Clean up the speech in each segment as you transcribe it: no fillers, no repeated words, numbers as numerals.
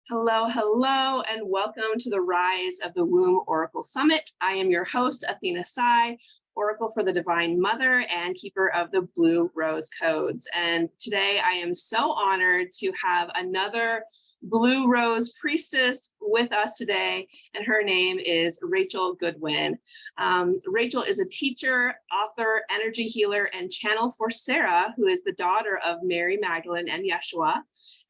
Hello, hello, and welcome to the Rise of the Womb Oracle Summit. I am your host, Athena Sai, Oracle for the Divine Mother and keeper of the Blue Rose Codes. And today I am so honored to have another Blue Rose priestess with us today, and her name is Rachel Goodwin. Rachel is a teacher, author, energy healer, and channel for Sar'h, who is the daughter of Mary Magdalene and Yeshua.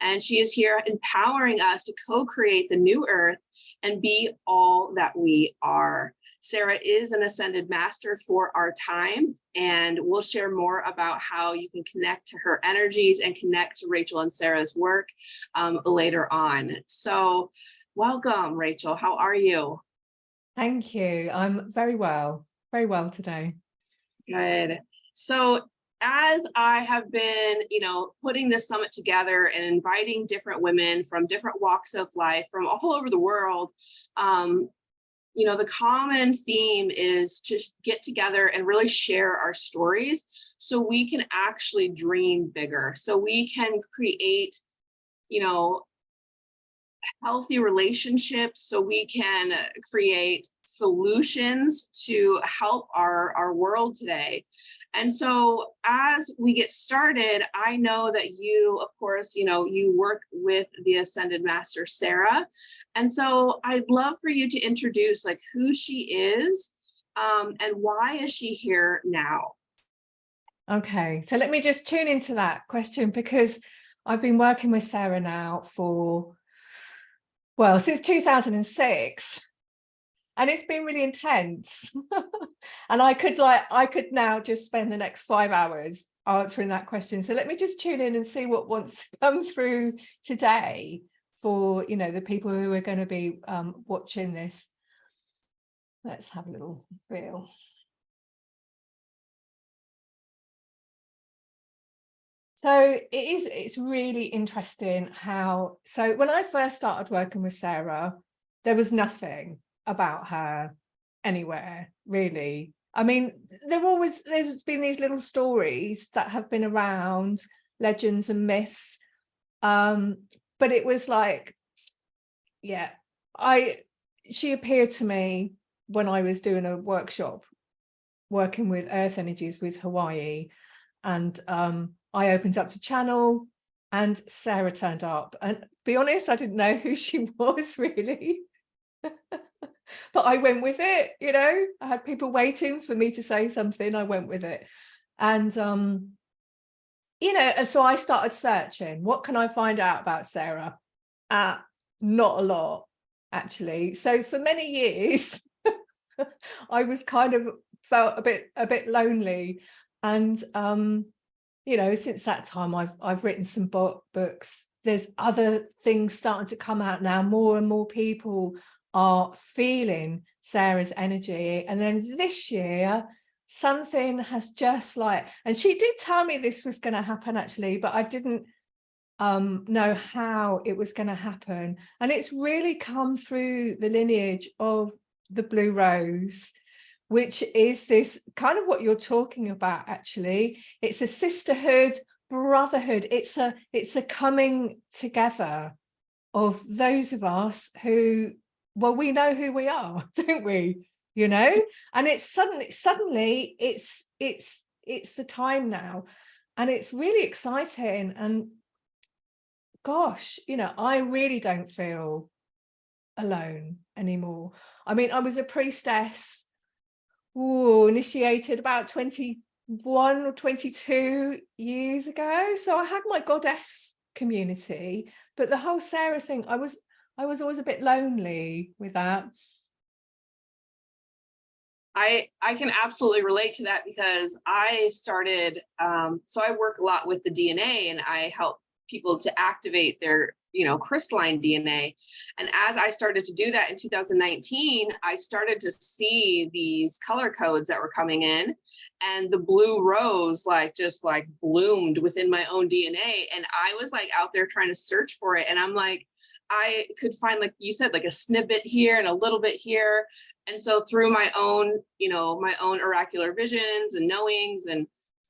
And she is here empowering us to co-create the new earth and be all that we are. Sar'h is an ascended master for our time, and we'll share more about how you can connect to her energies and connect to Rachel and Sarah's work later on. So welcome, Rachel. How are you? Thank you. I'm very well today. Good. So as I have been, putting this summit together and inviting different women from different walks of life from all over the world, the common theme is to get together and really share our stories so we can actually dream bigger, so we can create, healthy relationships, so we can create solutions to help our world today. And so as we get started, I know that you, of course, you work with the Ascended Master Sar'h. And so I'd love for you to introduce who she is and why is she here now? Okay, so let me just tune into that question, because I've been working with Sar'h now since 2006. And it's been really intense. And I could now just spend the next 5 hours answering that question. So let me just tune in and see what wants to come through today for, the people who are going to be watching this. Let's have a little feel. So it's really interesting how, so when I first started working with Sar'h, there was nothing about her anywhere, really. I mean, there's been these little stories that have been around, legends and myths, but it was she appeared to me when I was doing a workshop working with earth energies with Hawaii, and I opened up to channel and Sar'h turned up, and to be honest, I didn't know who she was really. But I went with it, I had people waiting for me to say something. I went with it. And, and so I started searching. What can I find out about Sar'h? Not a lot, actually. So for many years, I was felt a bit lonely. And, since that time, I've written some books. There's other things starting to come out now. More and more people are feeling Sarah's energy. And then this year, something has just and she did tell me this was going to happen actually, but I didn't know how it was going to happen. And it's really come through the lineage of the Blue Rose, which is this kind of what you're talking about, actually. It's a sisterhood, brotherhood. It's a coming together of those of us who, well, we know who we are, don't we? And it's suddenly it's the time now, and it's really exciting. And gosh, I really don't feel alone anymore. I mean, I was a priestess, initiated about 21 or 22 years ago. So I had my goddess community, but the whole Sar'h thing, I was always a bit lonely with that. I can absolutely relate to that, because I started, so I work a lot with the DNA, and I help people to activate their, crystalline DNA. And as I started to do that in 2019, I started to see these color codes that were coming in, and the blue rose just bloomed within my own DNA. And I was out there trying to search for it. And I'm I could find, like you said, a snippet here and a little bit here. And so through my own, my own oracular visions and knowings and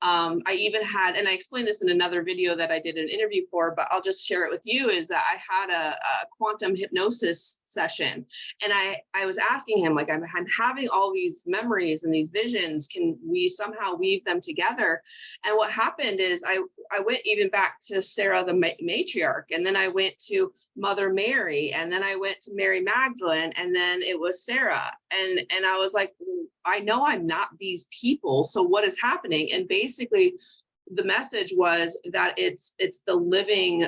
I even had, and I explained this in another video that I did an interview for, but I'll just share it with you, is that I had a quantum hypnosis session, and I was asking him, like, I'm having all these memories and these visions, can we somehow weave them together? And what happened is I went even back to Sar'h, the matriarch, and then I went to Mother Mary, and then I went to Mary Magdalene, and then it was Sar'h. And I was like, I know I'm not these people, so what is happening? And basically the message was that it's the living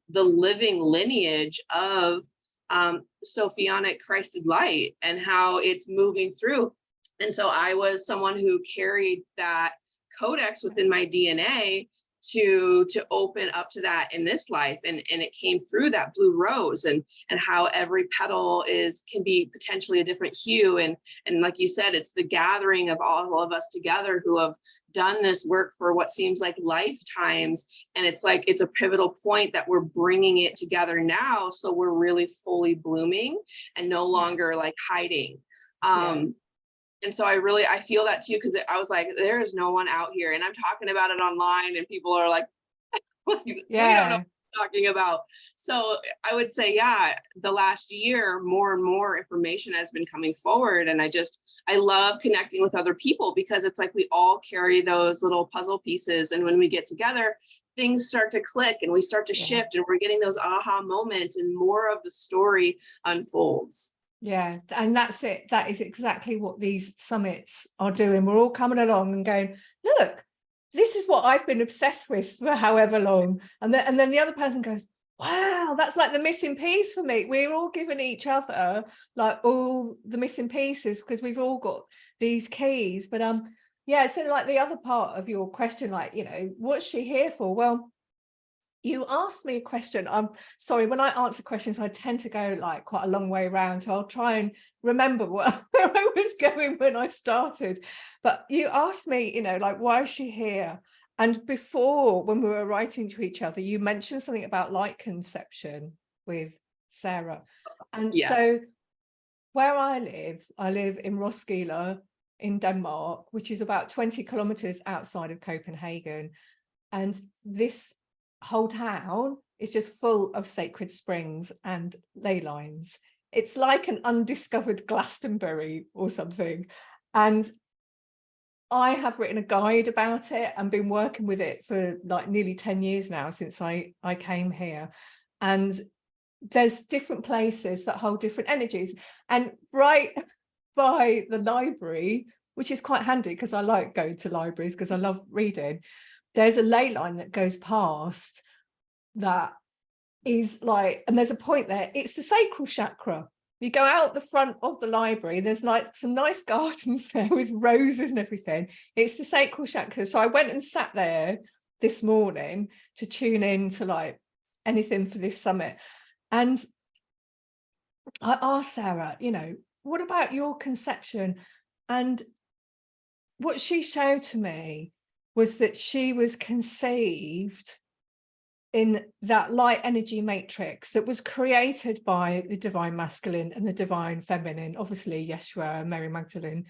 lineage of Sophionic Christed light, and how it's moving through. And so I was someone who carried that codex within my DNA to open up to that in this life, and it came through that blue rose, and how every petal can be potentially a different hue, and like you said, it's the gathering of all of us together who have done this work for what seems like lifetimes, and it's like it's a pivotal point that we're bringing it together now, so we're really fully blooming and no longer like hiding. And so I feel that too, because I was like, there is no one out here, and I'm talking about it online, and people are like, we don't know what I'm talking about. So I would say, yeah, the last year, more and more information has been coming forward, and I love connecting with other people, because it's like we all carry those little puzzle pieces, and when we get together, things start to click, and we start to shift, and we're getting those aha moments, and more of the story unfolds. Yeah, and that's it. That is exactly what these summits are doing. We're all coming along and going, look, this is what I've been obsessed with for however long. And then the other person goes, wow, that's like the missing piece for me. We're all giving each other like all the missing pieces, because we've all got these keys. But yeah, so like the other part of your question, like, you know, what's she here for? Well, you asked me a question. I'm sorry, when I answer questions, I tend to go like quite a long way around. So I'll try and remember where I was going when I started. But you asked me, you know, like, why is she here? And before, when we were writing to each other, you mentioned something about light conception with Sar'h. And so where I live in Roskilde in Denmark, which is about 20 kilometers outside of Copenhagen. And this whole town is just full of sacred springs and ley lines. It's like an undiscovered Glastonbury or something. And I have written a guide about it and been working with it for like nearly 10 years now, since I came here. And there's different places that hold different energies. And right by the library, which is quite handy because I like going to libraries because I love reading, there's a ley line that goes past that is like, and there's a point there, it's the sacral chakra. You go out the front of the library, there's like some nice gardens there with roses and everything. It's the sacral chakra. So I went and sat there this morning to tune in to like anything for this summit. And I asked Sar'h, you know, what about your conception? And what she showed to me was that she was conceived in that light energy matrix that was created by the divine masculine and the divine feminine, obviously Yeshua and Mary Magdalene,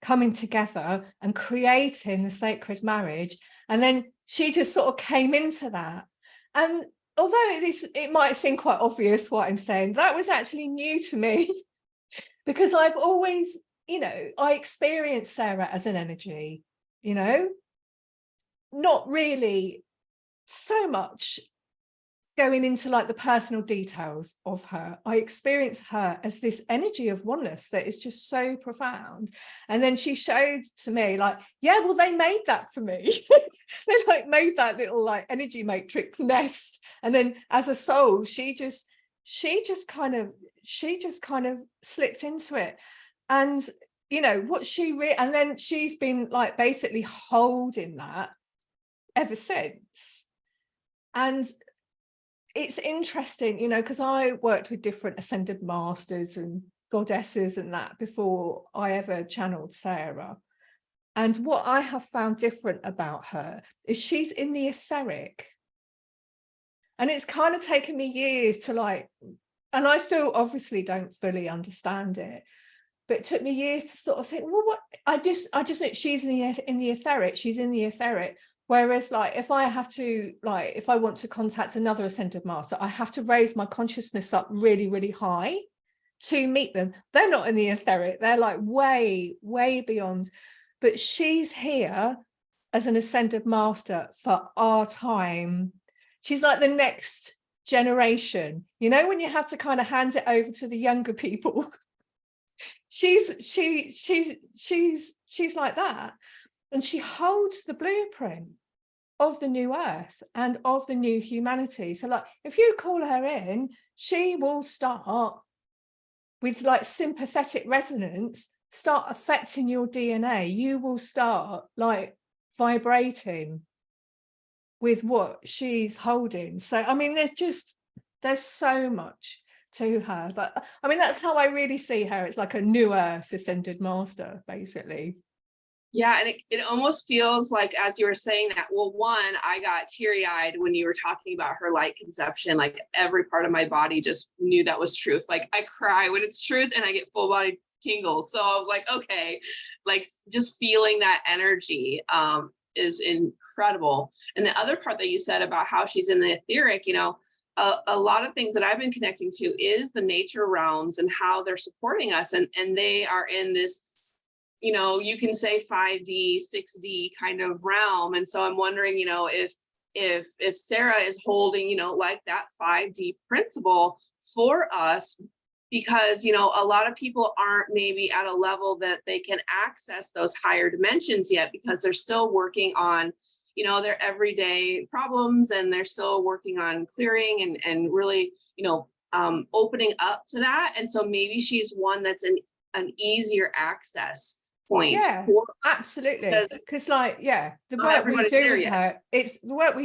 coming together and creating the sacred marriage. And then she just sort of came into that. And although it might seem quite obvious what I'm saying, that was actually new to me because I've always, you know, I experienced Sar'h as an energy, you know, not really so much going into like the personal details of her. I experienced her as this energy of oneness that is just so profound. And then she showed to me like, yeah, well, they made that for me. They like made that little like energy matrix nest. And then as a soul, she just kind of slipped into it. And you know what and then she's been like basically holding that ever since. And it's interesting, you know, because I worked with different ascended masters and goddesses and that before I ever channeled Sar'h. And what I have found different about her is she's in the etheric. And it's kind of taken me years to like, and I still obviously don't fully understand it, But it took me years to sort of think, well, what I just know she's in the etheric, she's in the etheric. Whereas like if I want to contact another ascended master, I have to raise my consciousness up really, really high to meet them. They're not in the etheric, they're like way, way beyond. But she's here as an ascended master for our time. She's like the next generation, you know, when you have to kind of hand it over to the younger people. she's like that, and she holds the blueprint of the new earth and of the new humanity. So like if you call her in, she will start with like sympathetic resonance, start affecting your DNA. You will start like vibrating with what she's holding. So I mean, there's so much to her, but I mean, that's how I really see her. It's like a new earth ascended master, basically. Yeah, and it almost feels like, as you were saying that, well, one, I got teary-eyed when you were talking about her light conception. Like every part of my body just knew that was truth. Like I cry when it's truth and I get full body tingles. So I was like, okay, like just feeling that energy is incredible. And the other part that you said about how she's in the etheric, you know, a lot of things that I've been connecting to is the nature realms and how they're supporting us. And they are in this, you know, you can say 5D, 6D kind of realm. And so I'm wondering, you know, if Sar'h is holding, you know, like that 5D principle for us, because, you know, a lot of people aren't maybe at a level that they can access those higher dimensions yet, because they're still working on, you know, their everyday problems, and they're still working on clearing and really, you know, opening up to that. And so maybe she's one that's an easier access point for us, absolutely, because like the work we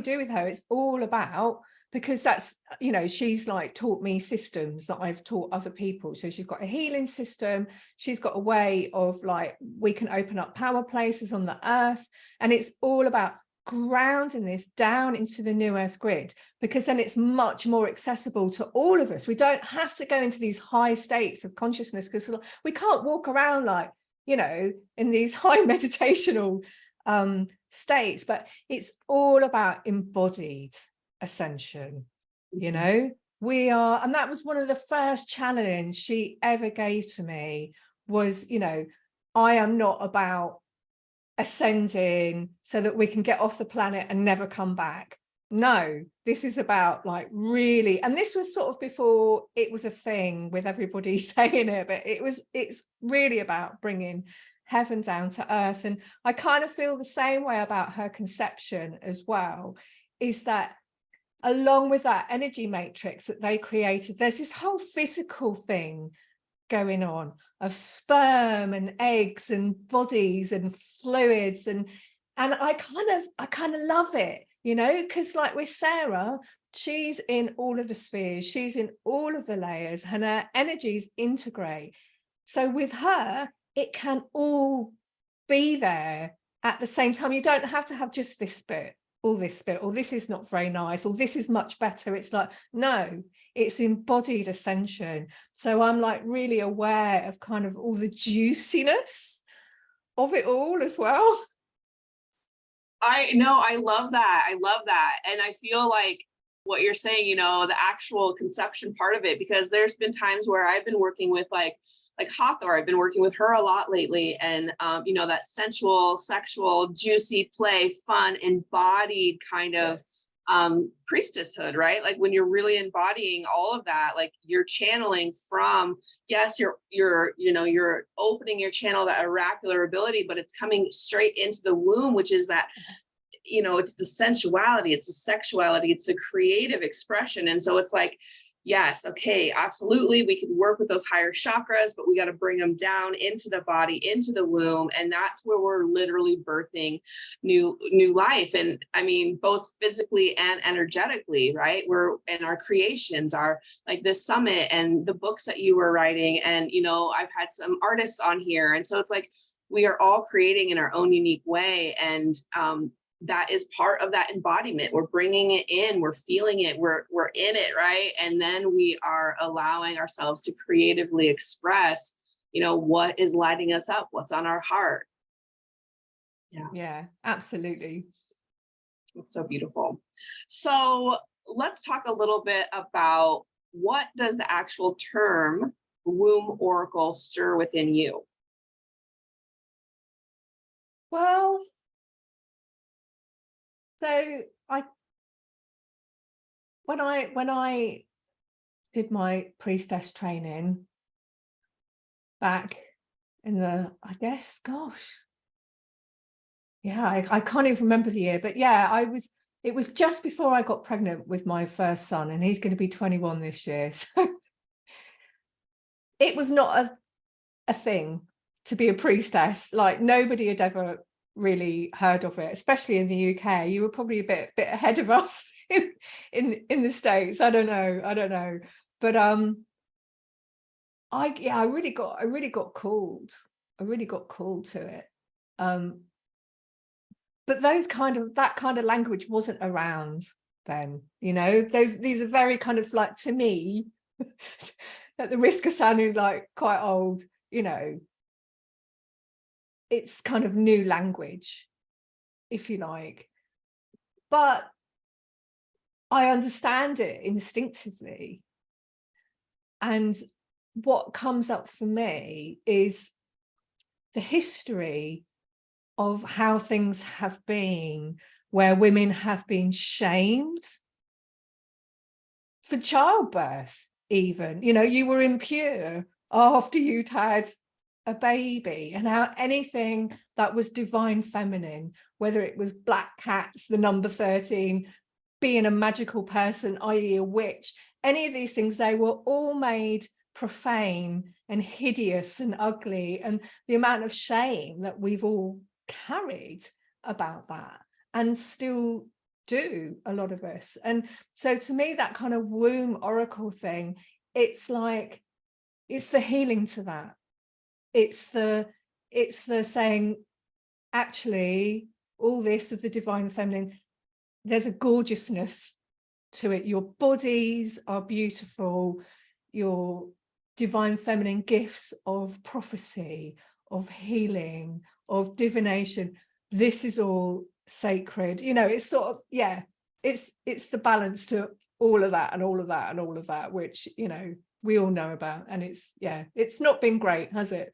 do with her, it's all about, because that's, you know, she's like taught me systems that I've taught other people. So she's got a healing system, she's got a way of like, we can open up power places on the earth, and it's all about grounding this down into the new earth grid, because then it's much more accessible to all of us. We don't have to go into these high states of consciousness, because we can't walk around like, you know, in these high meditational states, but it's all about embodied ascension. You know, we are, and that was one of the first challenge she ever gave to me was, you know, I am not about ascending so that we can get off the planet and never come back. No, this is about like really, and this was sort of before it was a thing with everybody saying it, but it's really about bringing heaven down to earth. And I kind of feel the same way about her conception as well, is that along with that energy matrix that they created, there's this whole physical thing going on of sperm and eggs and bodies and fluids, and I kind of love it, you know, because like with Sar'h, she's in all of the spheres, she's in all of the layers, and her energies integrate. So with her, it can all be there at the same time. You don't have to have just this bit, or this bit, or this is not very nice, or this is much better. It's like, no, it's embodied ascension. So I'm like really aware of kind of all the juiciness of it all as well. I know, I love that. I love that. And I feel like what you're saying, you know, the actual conception part of it, because there's been times where I've been working with like Hathor, I've been working with her a lot lately. And, you know, that sensual, sexual, juicy play, fun, embodied kind of priestesshood, right? Like when you're really embodying all of that, like you're channeling from, yes, you're opening your channel, that oracular ability, but it's coming straight into the womb, which is that, you know, it's the sensuality, it's the sexuality, it's a creative expression. And so it's like, yes, okay, absolutely, we can work with those higher chakras, but we got to bring them down into the body, into the womb, and that's where we're literally birthing new life. And I mean, both physically and energetically, right? We're, and our creations are like this summit and the books that you were writing, and you know, I've had some artists on here, and so it's like we are all creating in our own unique way, and that is part of that embodiment. We're bringing it in, we're feeling it, we're in it, right? And then we are allowing ourselves to creatively express what is lighting us up, what's on our heart. Yeah, absolutely. It's so beautiful. So let's talk a little bit about, what does the actual term womb oracle stir within you? Well, so when I did my priestess training back in the, I guess, gosh, yeah, I can't even remember the year, but yeah, it was just before I got pregnant with my first son, and he's going to be 21 this year. So it was not a thing to be a priestess. Like, nobody had ever really heard of it, especially in the UK. You were probably a bit ahead of us in the States. I don't know. But I really got called. I really got called to it. But that kind of language wasn't around then, these are very kind of, like, to me, at the risk of sounding like quite old, it's kind of new language, if you like. But I understand it instinctively. And what comes up for me is the history of how things have been, where women have been shamed for childbirth, even. You were impure after you'd had a baby, and how anything that was divine feminine, whether it was black cats, the number 13, being a magical person, i.e. a witch, any of these things, they were all made profane and hideous and ugly, and the amount of shame that we've all carried about that, and still do, a lot of us. And so to me, that kind of womb oracle thing, it's like, it's the healing to that. It's the saying, actually, all this of the divine feminine, there's a gorgeousness to it. Your bodies are beautiful. Your divine feminine gifts of prophecy, of healing, of divination, this is all sacred. It's sort of, yeah, it's the balance to all of that and all of that and all of that, which, we all know about. And it's not been great, has it?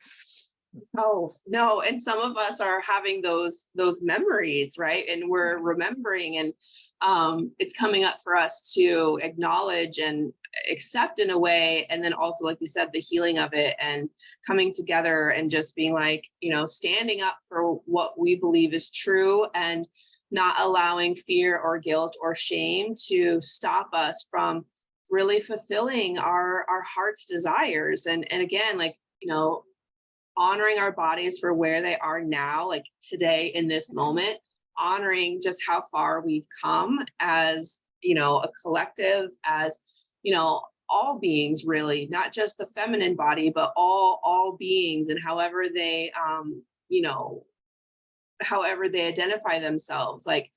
Oh, no. And some of us are having those memories, right? And we're remembering, and it's coming up for us to acknowledge and accept in a way. And then also, like you said, the healing of it, and coming together and just being like, standing up for what we believe is true, and not allowing fear or guilt or shame to stop us from really fulfilling our heart's desires. And again, like, honoring our bodies for where they are now, like today in this moment, honoring just how far we've come as, a collective, as, all beings, really, not just the feminine body, but all beings, and however they, however they identify themselves, like,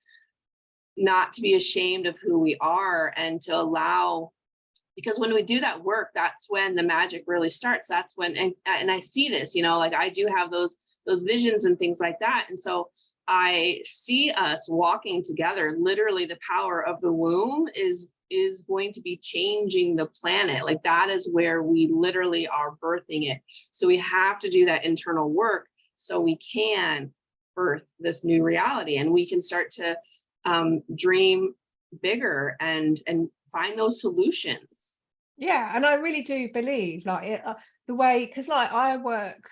not to be ashamed of who we are, and to allow, because when we do that work, that's when the magic really starts. That's when, and I see this, like, I do have those visions and things like that. And so I see us walking together. Literally, the power of the womb is going to be changing the planet. Like, that is where we literally are birthing it. So we have to do that internal work so we can birth this new reality, and we can start to dream bigger and find those solutions. Yeah, and I really do believe, like, the way, because, like, I work,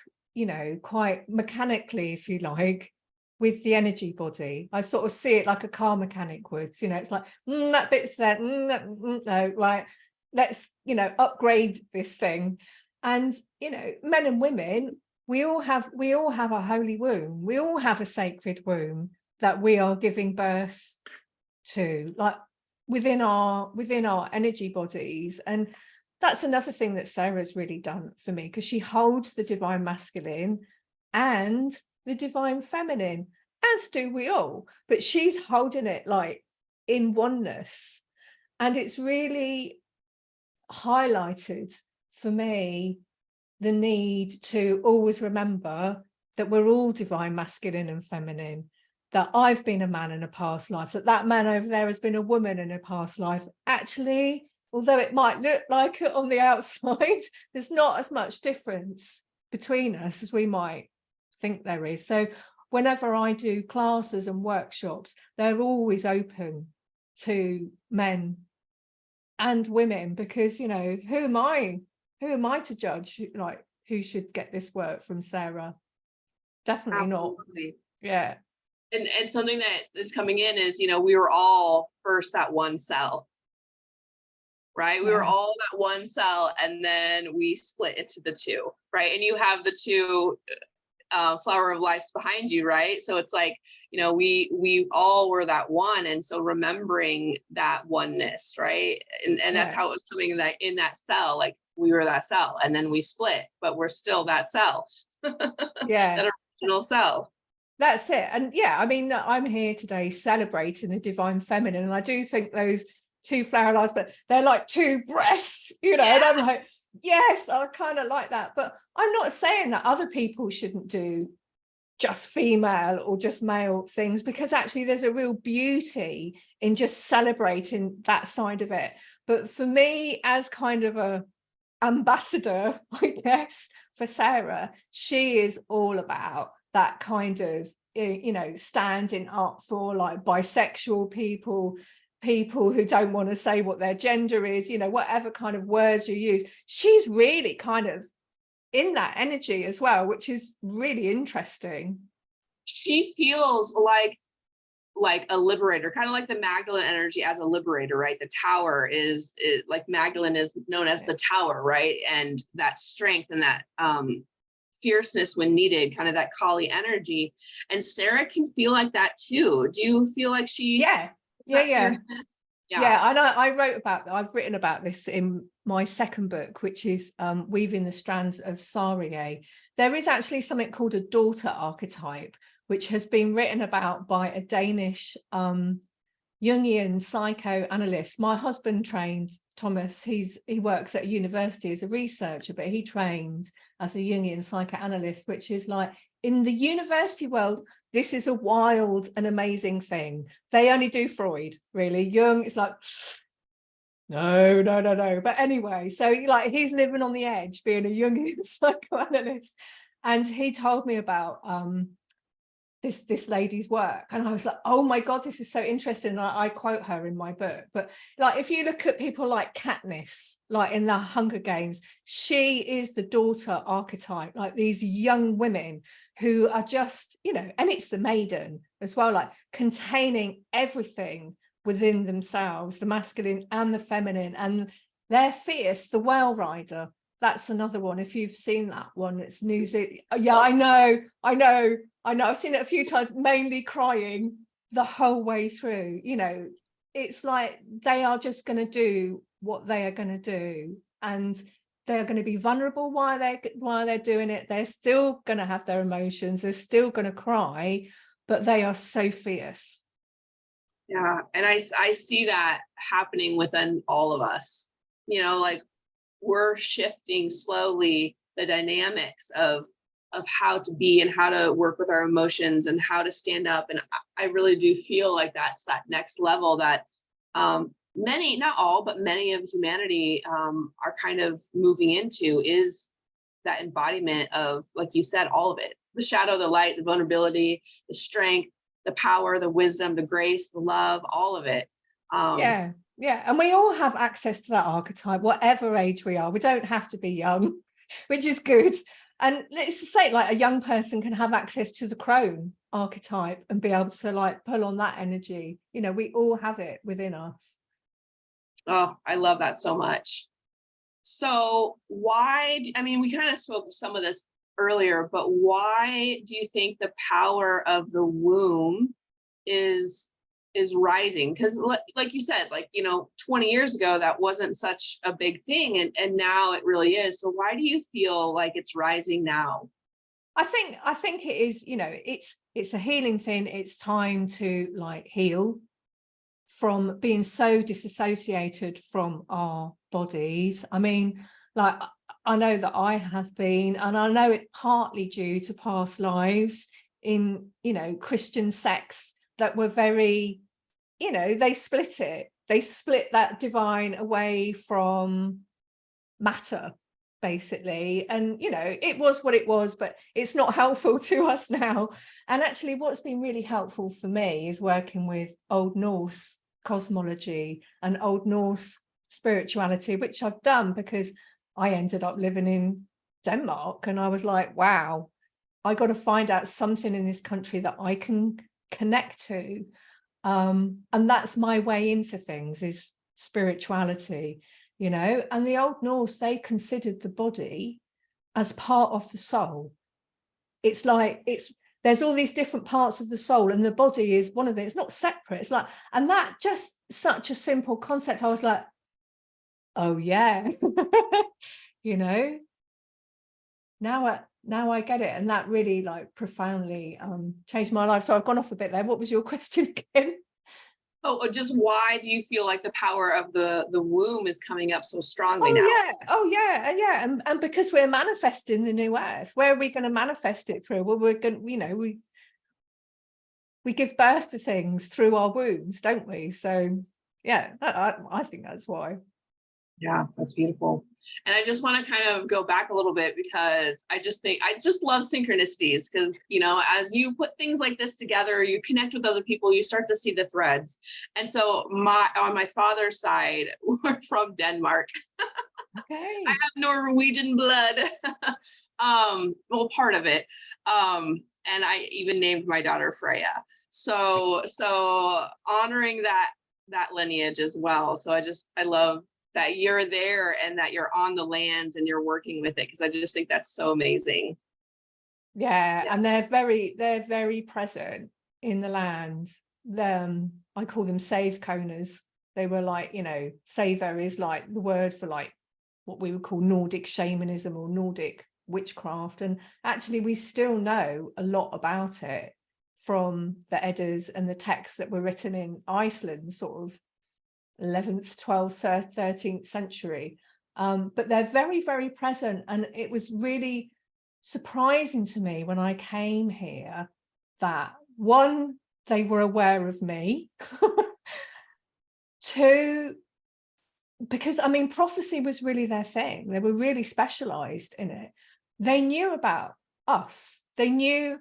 quite mechanically, if you like, with the energy body. I sort of see it like a car mechanic would. It's like, that bit's there, no, right, let's upgrade this thing. And men and women, we all have a holy womb. We all have a sacred womb that we are giving birth to, like, within our energy bodies. And that's another thing that Sarah's really done for me, because she holds the divine masculine and the divine feminine, as do we all, but she's holding it, like, in oneness. And it's really highlighted for me the need to always remember that we're all divine masculine and feminine, that I've been a man in a past life, that man over there has been a woman in a past life. Actually, although it might look like it on the outside, there's not as much difference between us as we might think there is. So whenever I do classes and workshops, they're always open to men and women, because, you know, who am I to judge, like, who should get this work from Sar'h? Definitely Absolutely. not. Yeah. And something that is coming in is, you know, we were all first that one cell, right? We were all that one cell, and then we split into the two, right? And you have the two flower of lives behind you, right? So it's like, you know, we all were that one, and so remembering that oneness, right? And that's how it was coming in that cell, like we were that cell, and then we split, but we're still that cell. That original cell. That's it. And yeah, I mean, I'm here today celebrating the divine feminine, and I do think those two flower lives, but they're like two breasts, you know. And I'm like, yes, I kind of like that. But I'm not saying that other people shouldn't do just female or just male things, because actually there's a real beauty in just celebrating that side of it. But for me, as kind of a ambassador, I guess, for Sar'h, she is all about that kind of, you know, standing up for like bisexual people who don't want to say what their gender is, you know, whatever kind of words you use. She's really kind of in that energy as well, which is really interesting. She feels like a liberator, kind of like the Magdalene energy as a liberator, right? The tower is like Magdalene is known as the tower, right? And that strength and that fierceness when needed, kind of that Kali energy. And Sar'h can feel like that too. Do you feel like she? Yeah. I know. I've written about this in my second book, which is Weaving the Strands of Sar'h. There is actually something called a daughter archetype, which has been written about by a Danish Jungian psychoanalyst. My husband trained, Thomas, he works at a university as a researcher, but he trained as a Jungian psychoanalyst, which is like, in the university world, this is a wild and amazing thing. They only do Freud, really. Jung is like, no. But anyway, so like he's living on the edge being a Jungian psychoanalyst. And he told me about this lady's work, and I was like, oh my god, this is so interesting. And I quote her in my book. But like, if you look at people like Katniss, like in the Hunger Games, she is the daughter archetype, like these young women who are just, you know, and it's the maiden as well, like containing everything within themselves, the masculine and the feminine, and they're fierce. The Whale Rider, that's another one. If you've seen that one, it's New Zealand. Yeah, I know. I've seen it a few times, mainly crying the whole way through. You know, it's like they are just going to do what they are going to do, and they're going to be vulnerable while they're doing it. They're still going to have their emotions. They're still going to cry, but they are so fierce. Yeah, and I see that happening within all of us. You know, like we're shifting slowly the dynamics of how to be and how to work with our emotions and how to stand up. And I really do feel like that's that next level that many, not all, but many of humanity are kind of moving into, is that embodiment of, like you said, all of it: the shadow, the light, the vulnerability, the strength, the power, the wisdom, the grace, the love, all of it. Yeah, and we all have access to that archetype, whatever age we are. We don't have to be young, which is good. And let's just say, like, a young person can have access to the crone archetype and be able to like pull on that energy. You know, we all have it within us. Oh, I love that so much. So why, I mean, we kind of spoke of some of this earlier, but why do you think the power of the womb is rising? Because like you said, like, you know, 20 years ago that wasn't such a big thing, and now it really is. So why do you feel like it's rising now? I think it is, you know, it's a healing thing. It's time to like heal from being so disassociated from our bodies. I mean, like, I know that I have been, and I know it's partly due to past lives in, Christian sects that were very, they split it. They split that divine away from matter, basically. And, it was what it was, but it's not helpful to us now. And actually, what's been really helpful for me is working with Old Norse cosmology and Old Norse spirituality, which I've done because I ended up living in Denmark, and I was like, wow, I got to find out something in this country that I can connect to. And that's my way into things, is spirituality, and the Old Norse, they considered the body as part of the soul. It's like, there's all these different parts of the soul, and the body is one of them. It's not separate. It's like, and that just such a simple concept. I was like, oh yeah. Now I get it. And that really like profoundly changed my life. So I've gone off a bit there. What was your question again? Oh, just why do you feel like the power of the womb is coming up so strongly now? Yeah. And because we're manifesting the new earth, where are we going to manifest it through? Well, we're going, we give birth to things through our wombs, don't we? So yeah, I think that's why. Yeah, that's beautiful. And I just want to kind of go back a little bit, because I just love synchronicities, because, as you put things like this together, you connect with other people, you start to see the threads. And so on my father's side, we're from Denmark. Okay. I have Norwegian blood. Well, part of it. And I even named my daughter Freya. So honoring that lineage as well. So I love that you're there and that you're on the lands and you're working with it, because I just think that's so amazing. Yeah, and they're very present in the land. I call them save coners. They were like, saver is like the word for like what we would call Nordic shamanism or Nordic witchcraft. And actually we still know a lot about it from the Eddas and the texts that were written in Iceland, sort of 11th, 12th, 13th century. But they're very, very present. And it was really surprising to me when I came here that, one, they were aware of me. Two, because prophecy was really their thing. They were really specialized in it. They knew about us. They knew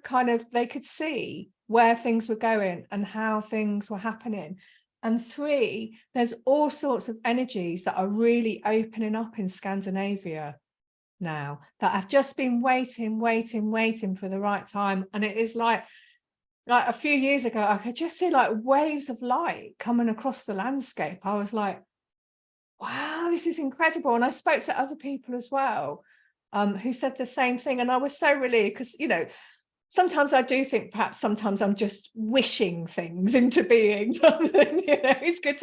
they could see where things were going and how things were happening. And three, there's all sorts of energies that are really opening up in Scandinavia now that have just been waiting for the right time. And it is like a few years ago, I could just see like waves of light coming across the landscape. I was like, wow, this is incredible. And I spoke to other people as well who said the same thing. And I was so relieved, because, sometimes I do think perhaps sometimes I'm just wishing things into being. It's good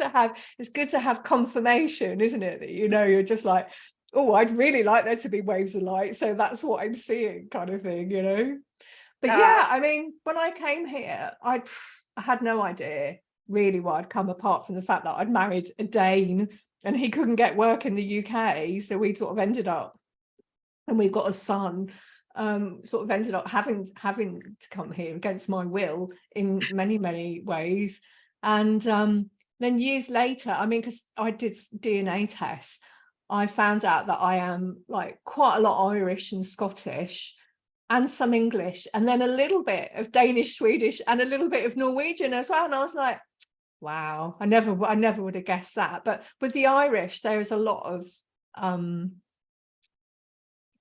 to have confirmation, isn't it? That, you're just like, oh, I'd really like there to be waves of light, so that's what I'm seeing, kind of thing, But yeah, when I came here, I had no idea really what I'd come, apart from the fact that I'd married a Dane and he couldn't get work in the UK, so we sort of ended up, and we've got a son. Sort of ended up having to come here against my will in many ways. And then years later, because I did DNA tests, I found out that I am like quite a lot Irish and Scottish and some English, and then a little bit of Danish, Swedish, and a little bit of Norwegian as well. And I was like, wow, I never would have guessed that. But with the Irish, there is a lot of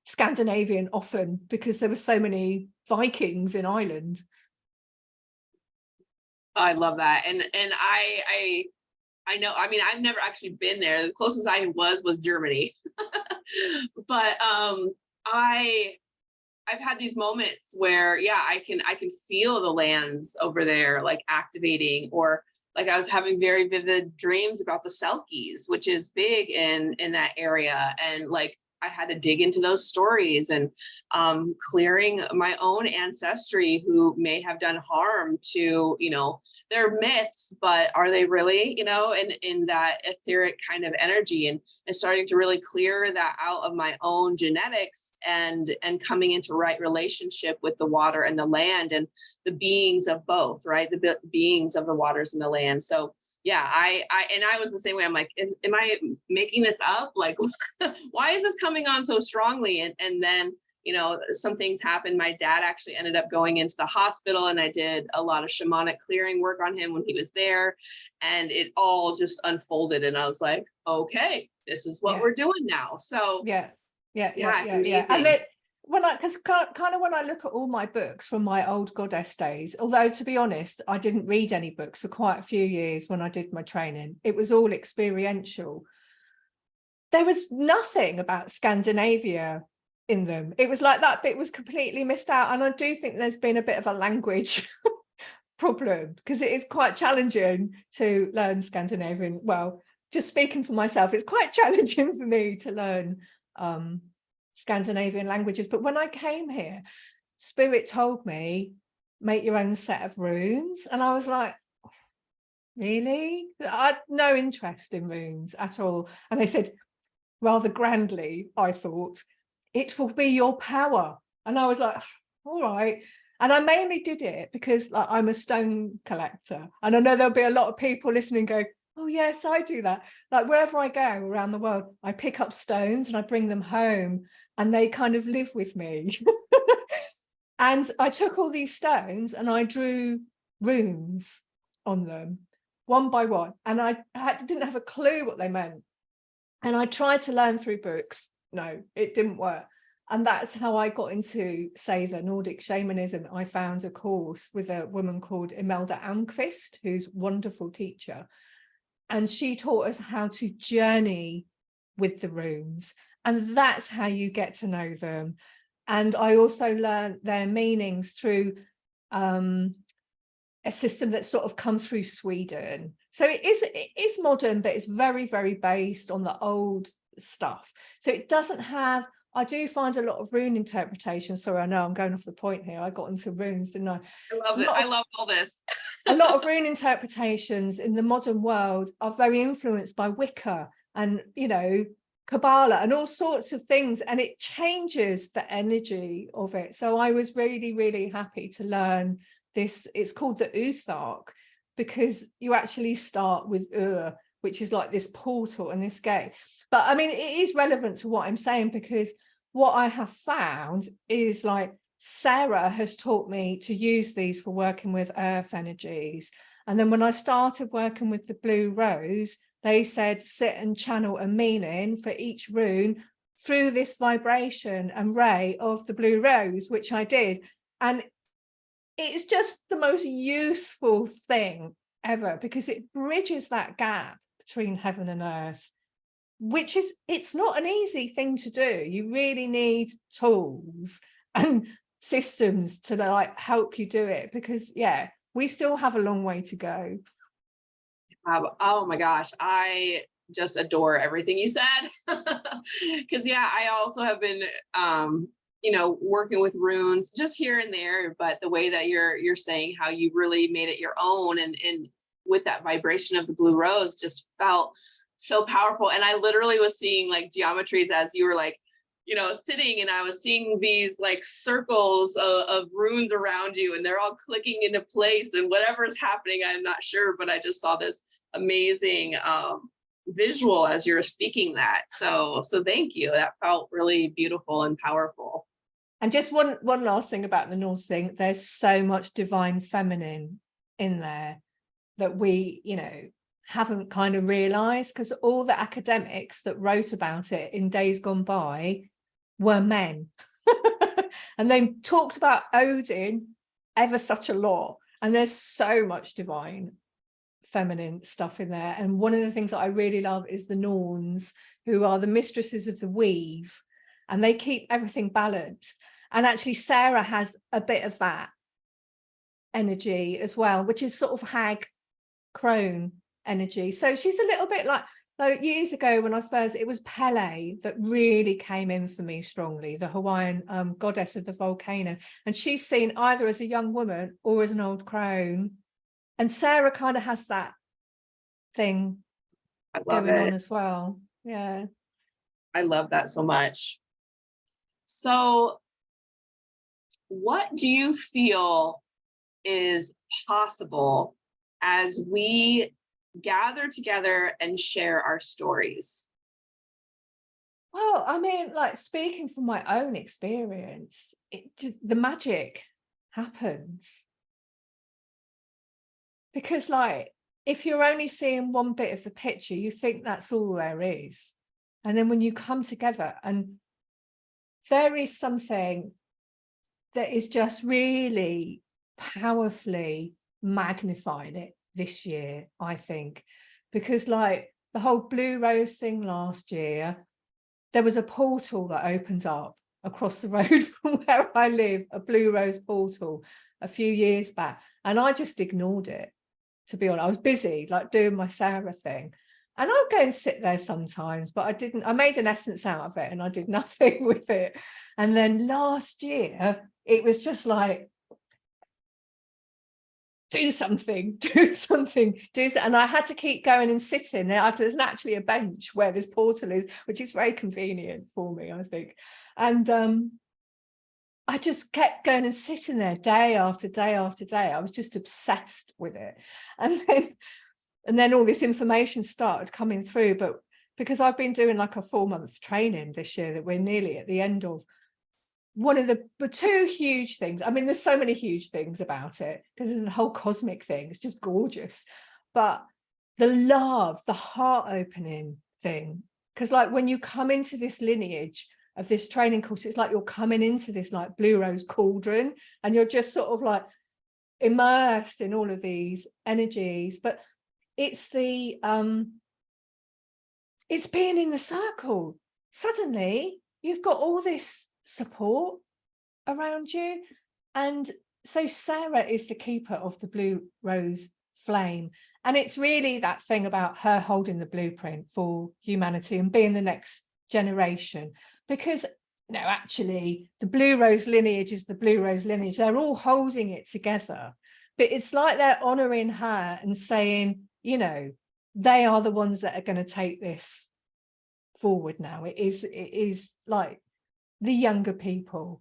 Scandinavian, often because there were so many Vikings in Ireland. I love that. And I know, I've never actually been there. The closest I was Germany. But I've had these moments where, I can feel the lands over there like activating, or like I was having very vivid dreams about the Selkies, which is big in that area. And like I had to dig into those stories and clearing my own ancestry who may have done harm to, they're myths, but are they really, in that etheric kind of energy, and starting to really clear that out of my own genetics, and coming into right relationship with the water and the land and the beings of both, right? The beings of the waters and the land. So yeah, I was the same way. I'm like, am I making this up? Like, why is this coming on so strongly? And then, some things happened. My dad actually ended up going into the hospital, and I did a lot of shamanic clearing work on him when he was there, and it all just unfolded. And I was like, okay, this is what we're doing now. So yeah. Amazing. And then because kind of when I look at all my books from my old goddess days, although to be honest, I didn't read any books for quite a few years when I did my training. It was all experiential. There was nothing about Scandinavia in them. It was like that bit was completely missed out. And I do think there's been a bit of a language problem, because it is quite challenging to learn Scandinavian. Well, just speaking for myself, it's quite challenging for me to learn Scandinavian languages. But when I came here, Spirit told me, make your own set of runes. And I was like, really? I had no interest in runes at all. And they said, rather grandly, I thought, it will be your power. And I was like, all right. And I mainly did it because I'm a stone collector. And I know there'll be a lot of people listening going, oh yes, I do that. Like wherever I go around the world, I pick up stones and I bring them home, and they kind of live with me. And I took all these stones and I drew runes on them one by one. And I didn't have a clue what they meant. And I tried to learn through books. No, it didn't work. And that's how I got into, say, the Nordic shamanism. I found a course with a woman called Imelda Almqvist, who's a wonderful teacher. And she taught us how to journey with the runes. And that's how you get to know them. And I also learned their meanings through a system that's sort of come through Sweden. So it is modern, but it's very, very based on the old stuff. So it doesn't have, I do find a lot of rune interpretation. Sorry, I know I'm going off the point here. I got into runes, didn't I? I love it. I love all this. A lot of rune interpretations in the modern world are very influenced by Wicca and, Kabbalah and all sorts of things, and it changes the energy of it. So I was really, really happy to learn this. It's called the Uthark, because you actually start with which is like this portal and this gate. But I mean, it is relevant to what I'm saying, because what I have found is like Sar'h has taught me to use these for working with earth energies. And then when I started working with the blue rose, they said sit and channel a meaning for each rune through this vibration and ray of the blue rose, which I did. And it's just the most useful thing ever, because it bridges that gap between heaven and earth, which is, it's not an easy thing to do. You really need tools and systems to like help you do it, because we still have a long way to go. Oh my gosh, I just adore everything you said. Because I also have been working with runes just here and there, but the way that you're saying how you really made it your own, and with that vibration of the blue rose just felt so powerful. And I literally was seeing like geometries as you were like, sitting, and I was seeing these like circles of runes around you, and they're all clicking into place, and whatever's happening, I'm not sure, but I just saw this amazing visual as you're speaking that. So thank you. That felt really beautiful and powerful. And just one last thing about the Norse thing, there's so much divine feminine in there that we, haven't kind of realized, because all the academics that wrote about it in days gone by were men. And they talked about Odin ever such a lot. And there's so much divine feminine stuff in there. And one of the things that I really love is the Norns, who are the mistresses of the weave, and they keep everything balanced. And actually Sar'h has a bit of that energy as well, which is sort of hag crone energy. So she's a little bit like like years ago when it was Pele that really came in for me strongly, the Hawaiian goddess of the volcano. And she's seen either as a young woman or as an old crone. And Sar'h kind of has that thing going on as well. Yeah. I love that so much. So what do you feel is possible as we gather together and share our stories? Well, I mean, like, speaking from my own experience, the magic happens. Because, like, if you're only seeing one bit of the picture, you think that's all there is. And then when you come together, and there is something that is just really powerfully magnifying it this year, I think. Because, like, the whole Blue Rose thing last year, there was a portal that opened up across the road from where I live, a Blue Rose portal a few years back. And I just ignored it, to be honest. I was busy, like, doing my Sar'h thing. And I'll go and sit there sometimes, but I made an essence out of it and I did nothing with it. And then last year, it was just like, do something. And I had to keep going and sitting there. There's actually a bench where this portal is, which is very convenient for me, I think. And I just kept going and sitting there day after day after day. I was just obsessed with it. And then all this information started coming through. But because I've been doing like a 4-month training this year that we're nearly at the end of, one of the two huge things, I mean, there's so many huge things about it, because there's the whole cosmic thing. It's just gorgeous. But the love, the heart opening thing, because, like, when you come into this lineage of this training course, it's like you're coming into this, like, Blue Rose cauldron, and you're just sort of like immersed in all of these energies. But it's the it's being in the circle. Suddenly you've got all this support around you. And so Sar'h is the keeper of the Blue Rose flame. And it's really that thing about her holding the blueprint for humanity and being the next generation. Because, you know, actually the Blue Rose lineage is the Blue Rose lineage. They're all holding it together. But it's like they're honoring her and saying, you know, they are the ones that are going to take this forward now. It is like the younger people.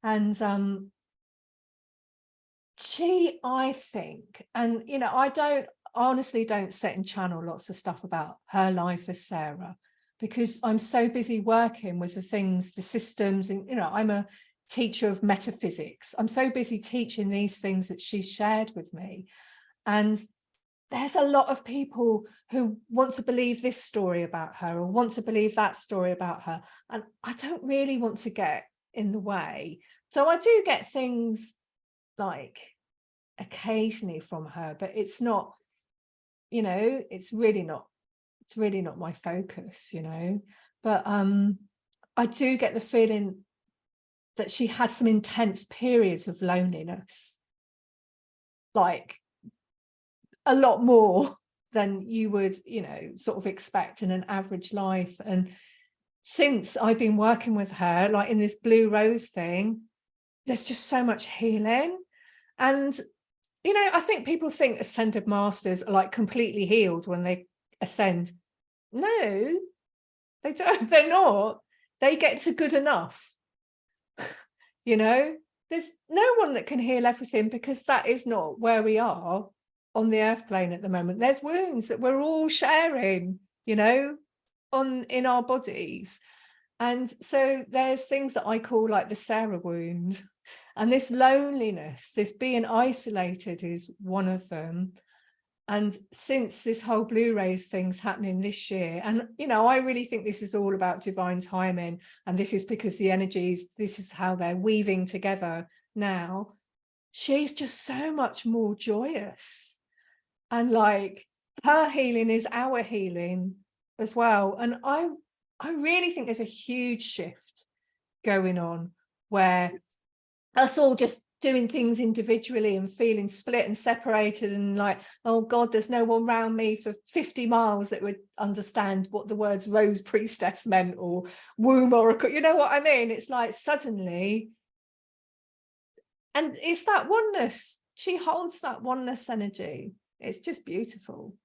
And I think, and, you know, I honestly don't sit and channel lots of stuff about her life as Sar'h, because I'm so busy working with the things, the systems, and, you know, I'm a teacher of metaphysics. I'm so busy teaching these things that she's shared with me. And there's a lot of people who want to believe this story about her or want to believe that story about her. And I don't really want to get in the way. So I do get things like occasionally from her, but it's not, you know, it's really not my focus, you know. But I do get the feeling that she had some intense periods of loneliness, like a lot more than you would, you know, sort of expect in an average life. And since I've been working with her, like in this Blue Rose thing, there's just so much healing. And, you know, I think people think ascended masters are like completely healed when they ascend. No, they don't. They're not. They get to good enough. You know, there's no one that can heal everything, because that is not where we are on the earth plane at the moment. There's wounds that we're all sharing, you know, in our bodies. And so there's things that I call like the Sar'h wound, and this loneliness, this being isolated is one of them. And since this whole Blue Rose thing's happening this year, and, you know, I really think this is all about divine timing, and this is because the energies, this is how they're weaving together now. She's just so much more joyous, and like her healing is our healing as well. And I really think there's a huge shift going on where us all just doing things individually and feeling split and separated and like, oh God, there's no one around me for 50 miles that would understand what the words rose priestess meant or womb oracle. You know what I mean? It's like suddenly, and it's that oneness. She holds that oneness energy. It's just beautiful.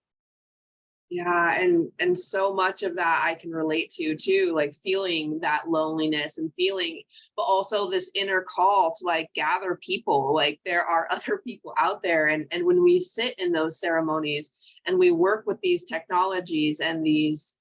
Yeah, and so much of that I can relate to too, like feeling that loneliness and feeling, but also this inner call to like gather people, like there are other people out there. And when we sit in those ceremonies and we work with these technologies and these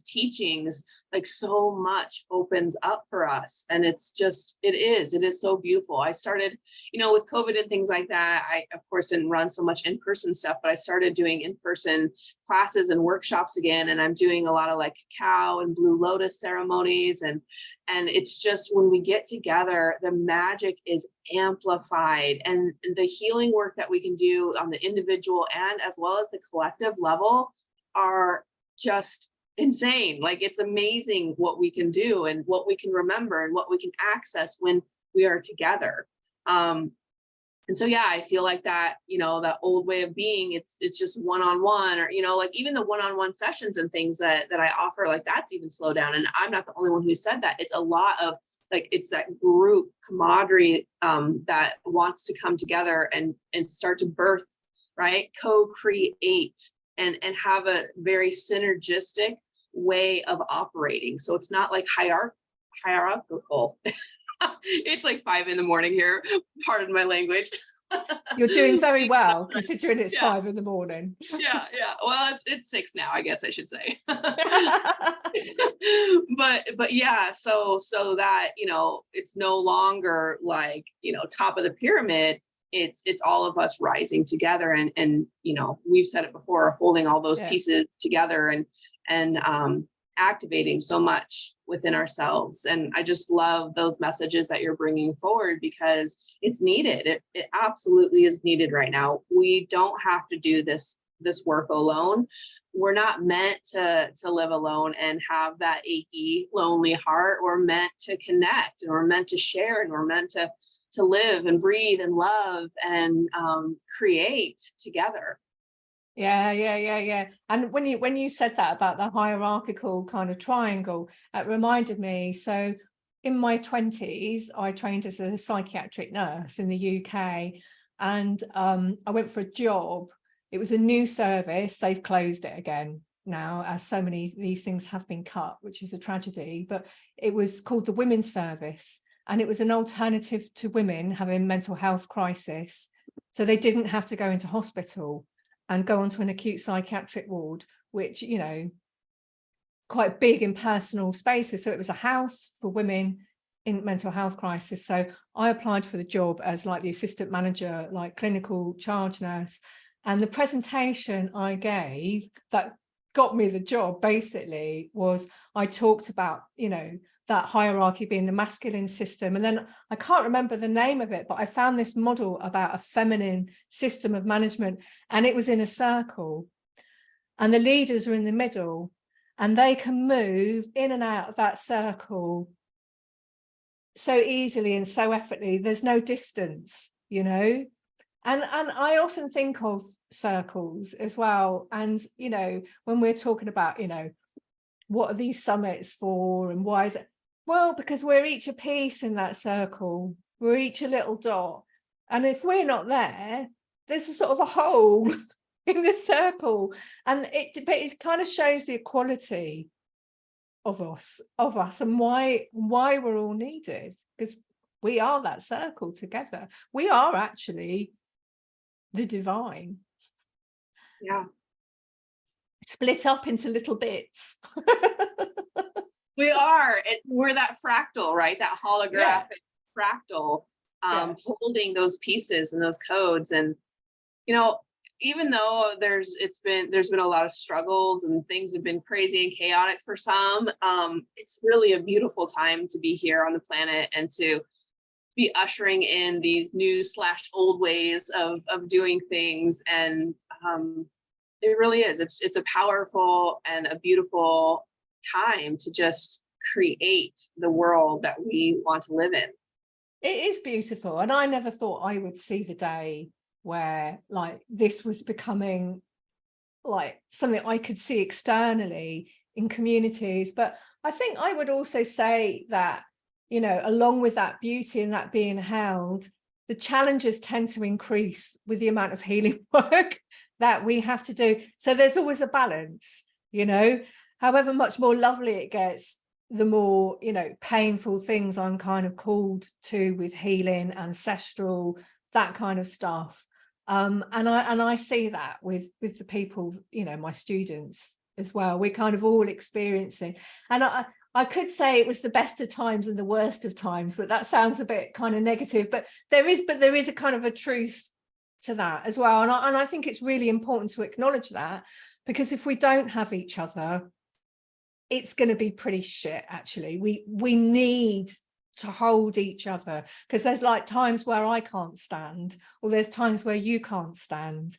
teachings, like so much opens up for us. And it's just, it is so beautiful. I started, with COVID and things like that, I of course didn't run so much in-person stuff, but I started doing in-person classes and workshops again. And I'm doing a lot of like cacao and blue lotus ceremonies. And it's just, when we get together, the magic is amplified, and the healing work that we can do on the individual and as well as the collective level are just insane. Like, it's amazing what we can do and what we can remember and what we can access when we are together. And so, yeah, I feel like that, that old way of being, it's just one-on-one, or, like even the one-on-one sessions and things that I offer, like that's even slowed down. And I'm not the only one who said that. It's a lot of like, it's that group camaraderie that wants to come together and start to birth, right? Co-create and have a very synergistic way of operating. So it's not like hierarchical. It's like 5 a.m. here. Pardon my language. You're doing very well, considering it's 5 a.m. Yeah. Well, it's 6 now, I guess I should say. but yeah, so that, it's no longer like, top of the pyramid. It's all of us rising together and we've said it before, holding all those pieces together and activating so much within ourselves. And I just love those messages that you're bringing forward, because it's needed. It absolutely is needed right now. We don't have to do this work alone. We're not meant to live alone and have that achy, lonely heart. We're meant to connect, and we're meant to share, and we're meant to live and breathe and love and create together. Yeah. And when you said that about the hierarchical kind of triangle, it reminded me. So in my 20s, I trained as a psychiatric nurse in the UK, and I went for a job. It was a new service. They've closed it again now, as so many of these things have been cut, which is a tragedy. But it was called the Women's Service, and it was an alternative to women having mental health crisis. So they didn't have to go into hospital and go onto an acute psychiatric ward, which, quite big in personal spaces. So it was a house for women in mental health crisis. So I applied for the job as like the assistant manager, like clinical charge nurse. And the presentation I gave that got me the job basically was, I talked about, that hierarchy being the masculine system. And then I can't remember the name of it, but I found this model about a feminine system of management, and it was in a circle, and the leaders are in the middle, and they can move in and out of that circle so easily and so effortlessly. There's no distance, And I often think of circles as well. And, when we're talking about, what are these summits for and why is it? Well, because we're each a piece in that circle. We're each a little dot. And if we're not there, there's a sort of a hole in the circle. And it kind of shows the equality of us and why we're all needed, because we are that circle together. We are actually the divine. Yeah. Split up into little bits. We are. We're that fractal, right? That holographic fractal, holding those pieces and those codes. And, even though there's been a lot of struggles and things have been crazy and chaotic for some, it's really a beautiful time to be here on the planet and to be ushering in these new / old ways of doing things. And it really is. It's a powerful and a beautiful time to just create the world that we want to live in. It is beautiful. And I never thought I would see the day where like this was becoming like something I could see externally in communities. But I think I would also say that, you know, along with that beauty and that being held, the challenges tend to increase with the amount of healing work that we have to do. So there's always a balance, you know, however much more lovely it gets, the more, you know, painful things I'm kind of called to with healing, ancestral, that kind of stuff. And I see that with the people, you know, my students as well. We're kind of all experiencing, and I could say it was the best of times and the worst of times, but that sounds a bit kind of negative. But there is a kind of a truth to that as well, and I think it's really important to acknowledge that, because if we don't have each other, it's going to be pretty shit. Actually, we need to hold each other, because there's like times where I can't stand, or there's times where you can't stand,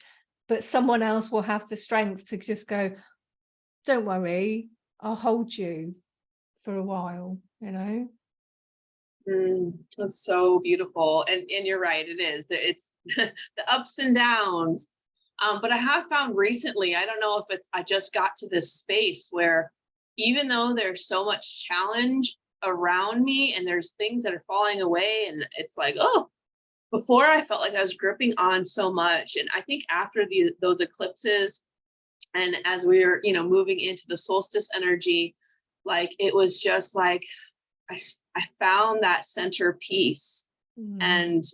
but someone else will have the strength to just go, don't worry, I'll hold you for a while, you know. That's so beautiful. And you're right, it is. It's the ups and downs. But I have found recently, I don't know if it's, I just got to this space where even though there's so much challenge around me and there's things that are falling away, and it's like, oh, before I felt like I was gripping on so much. And I think after those eclipses, and as we were, you know, moving into the solstice energy, like it was just like I found that center piece, and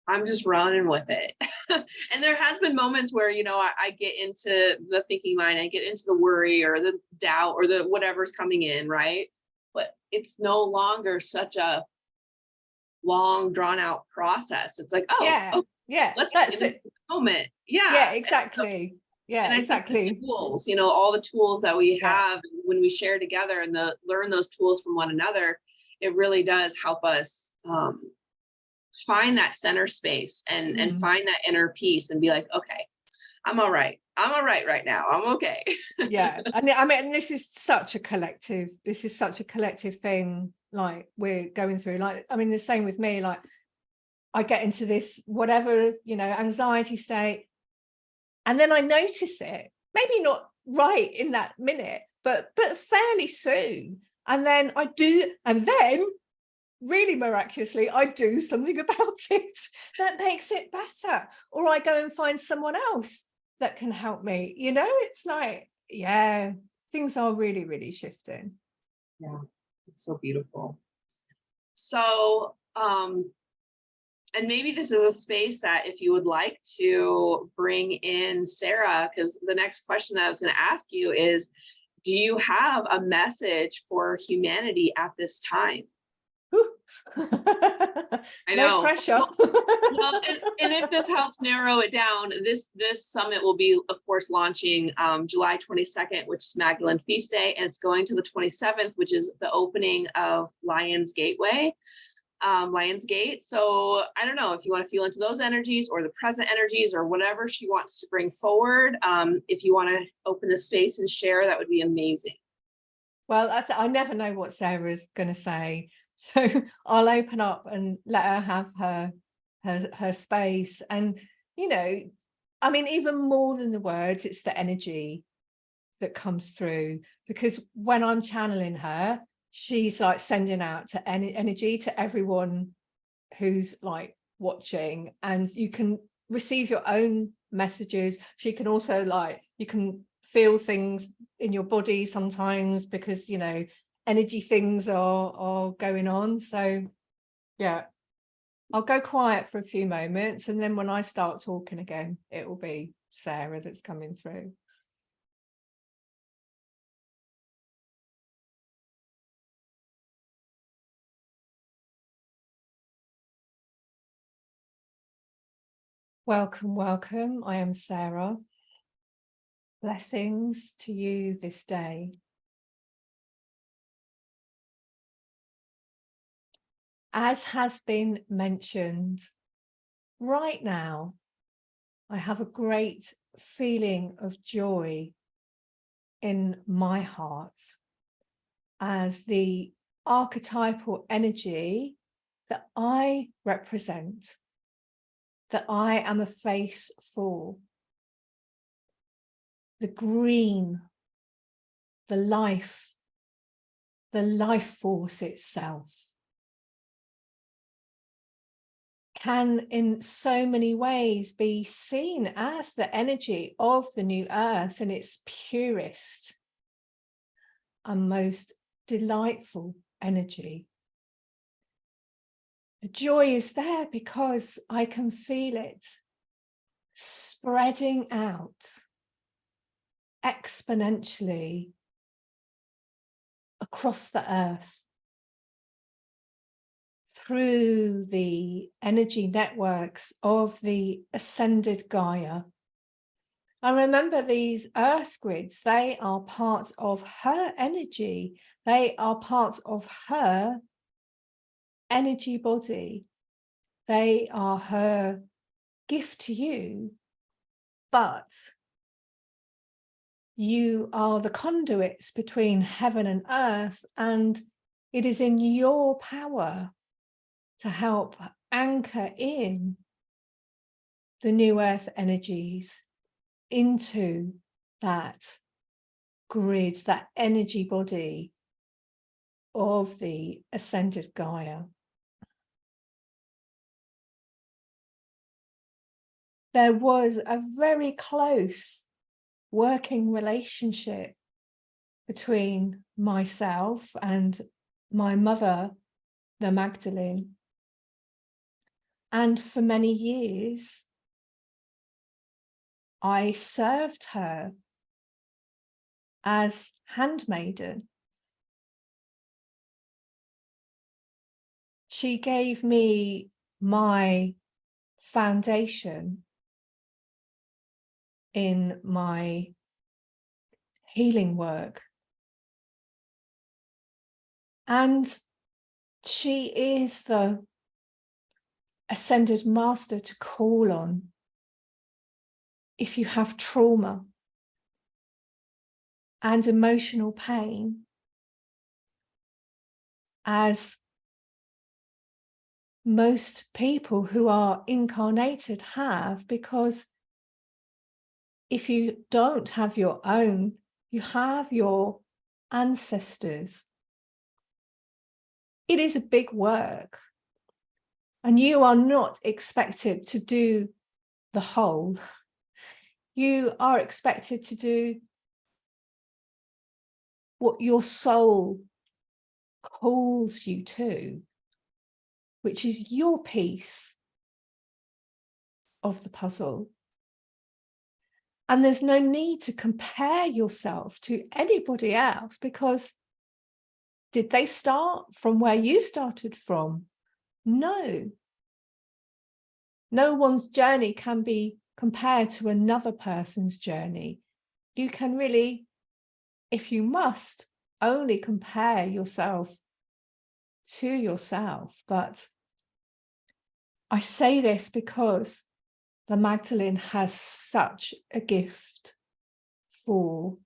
I'm just running with it. And there has been moments where, you know, I get into the thinking mind, I get into the worry or the doubt or the whatever's coming in, right? But it's no longer such a long drawn out process. It's like, let's get into the moment. Yeah, exactly. Yeah, exactly. Tools, you know, all the tools that we have when we share together and learn those tools from one another, it really does help us find that center space and find that inner peace and be like, okay, I'm all right right now, I'm okay. Yeah, and I mean, this is such a collective thing, like we're going through. Like, I mean, the same with me, like I get into this whatever, you know, anxiety state, and then I notice it, maybe not right in that minute, but fairly soon, and then really miraculously I do something about it that makes it better, or I go and find someone else that can help me, you know. It's like, yeah, things are really, really shifting. Yeah, it's so beautiful. So and maybe this is a space that if you would like to bring in Sar'h, because the next question that I was going to ask you is, do you have a message for humanity at this time? I know. No pressure. Well, and if this helps narrow it down, this summit will be, of course, launching July 22nd, which is Magdalene Feast Day, and it's going to the 27th, which is the opening of Lions Gate. So I don't know if you want to feel into those energies or the present energies or whatever she wants to bring forward. If you want to open the space and share, that would be amazing. Well, I never know what Sar'h is going to say, so I'll open up and let her have her space. And, you know, I mean, even more than the words, it's the energy that comes through, because when I'm channeling her, she's like sending out to energy to everyone who's like watching, and you can receive your own messages. She can also, like, you can feel things in your body sometimes, because, you know, energy things are going on. So yeah, I'll go quiet for a few moments, and then when I start talking again, it will be Sar'h that's coming through. Welcome, welcome. I am Sar'h. Blessings to you this day. As has been mentioned, right now, I have a great feeling of joy in my heart as the archetypal energy that I represent, that I am a face for. The green, the life force itself, can in so many ways be seen as the energy of the new earth in its purest and most delightful energy. The joy is there because I can feel it spreading out exponentially across the earth through the energy networks of the ascended Gaia. And remember, these earth grids, they are part of her energy. They are part of her energy body. They are her gift to you, but you are the conduits between heaven and earth, and it is in your power to help anchor in the new earth energies into that grid, that energy body of the ascended Gaia. There was a very close working relationship between myself and my mother, the Magdalene. And for many years, I served her as handmaiden. She gave me my foundation in my healing work. And she is the ascended master to call on if you have trauma and emotional pain, as most people who are incarnated have, because if you don't have your own, you have your ancestors. It is a big work, and you are not expected to do the whole. You are expected to do what your soul calls you to, which is your piece of the puzzle. And there's no need to compare yourself to anybody else, because did they start from where you started from? No. No one's journey can be compared to another person's journey. You can really, if you must, only compare yourself to yourself. But I say this because the Magdalene has such a gift for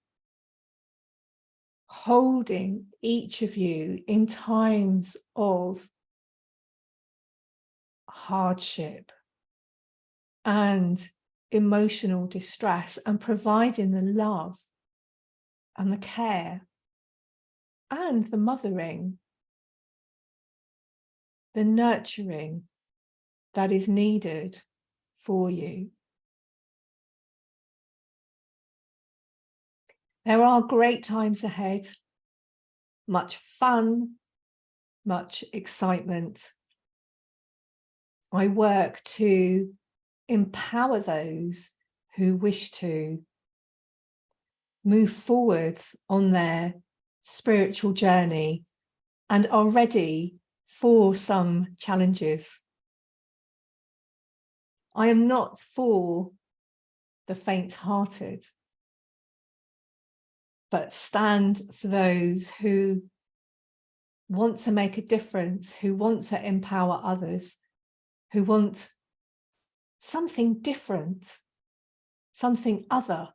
holding each of you in times of hardship and emotional distress, and providing the love and the care and the mothering, the nurturing that is needed for you. There are great times ahead, much fun, much excitement. I work to empower those who wish to move forward on their spiritual journey and are ready for some challenges. I am not for the faint-hearted, but stand for those who want to make a difference, who want to empower others, who want something different, something other,